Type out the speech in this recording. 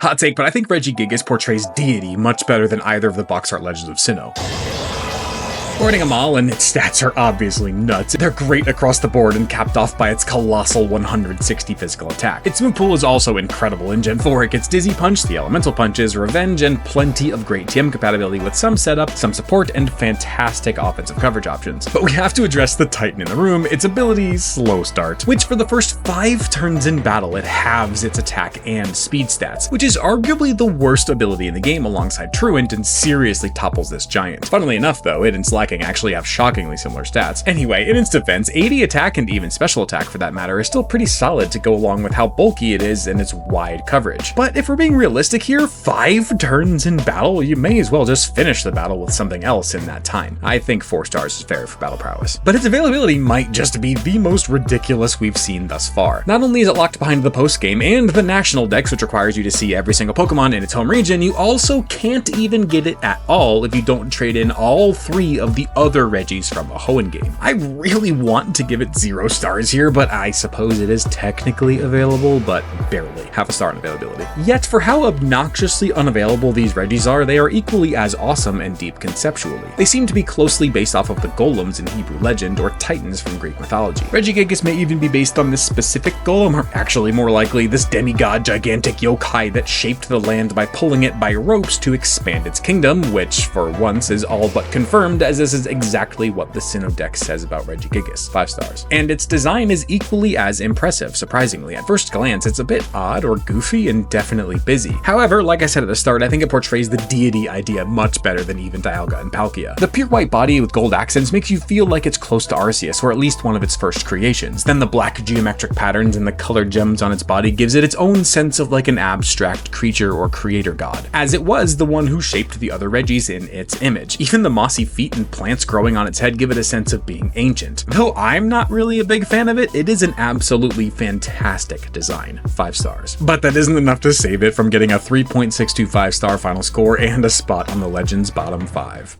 Hot take, but I think Regigigas portrays deity much better than either of the box art legends of Sinnoh. Boarding them all, and its stats are obviously nuts. They're great across the board and capped off by its colossal 160 physical attack. Its move pool is also incredible. In Gen 4, it gets Dizzy Punch, the Elemental Punches, Revenge, and plenty of great TM compatibility with some setup, some support, and fantastic offensive coverage options. But we have to address the Titan in the room, its ability Slow Start, which for the first 5 turns in battle, it halves its attack and speed stats, which is arguably the worst ability in the game alongside Truant and seriously topples this giant. Funnily enough though, it and Slacking actually have shockingly similar stats. Anyway, in its defense, 80 attack and even special attack for that matter is still pretty solid to go along with how bulky it is and its wide coverage. But if we're being realistic here, 5 turns in battle, you may as well just finish the battle with something else in that time. I think 4 stars is fair for battle prowess. But its availability might just be the most ridiculous we've seen thus far. Not only is it locked behind the post game and the national dex, which requires you to see every single Pokemon in its home region, you also can't even get it at all if you don't trade in all 3 of the other Regis from the Hoenn game. I really want to give it 0 stars here, but I suppose it is technically available, but barely. Half a star in availability. Yet for how obnoxiously unavailable these Regis are, they are equally as awesome and deep conceptually. They seem to be closely based off of the golems in Hebrew legend or titans from Greek mythology. Regigigas may even be based on this specific golem, or actually more likely this demigod gigantic yokai that shaped the land by pulling it by ropes to expand its kingdom, which for once is all but confirmed, as this is exactly what the Sinnoh deck says about Regigigas, 5 stars. And its design is equally as impressive, surprisingly. At first glance, it's a bit odd or goofy and definitely busy. However, like I said at the start, I think it portrays the deity idea much better than even Dialga and Palkia. The pure white body with gold accents makes you feel like it's close to Arceus, or at least one of its first creations. Then the black geometric patterns and the colored gems on its body gives it its own sense of like an abstract creature or creator god, as it was the one who shaped the other Regis in its image. Even the mossy feet and plants growing on its head give it a sense of being ancient. Though I'm not really a big fan of it, it is an absolutely fantastic design, 5 stars. But that isn't enough to save it from getting a 3.625 star final score and a spot on the Legends bottom 5.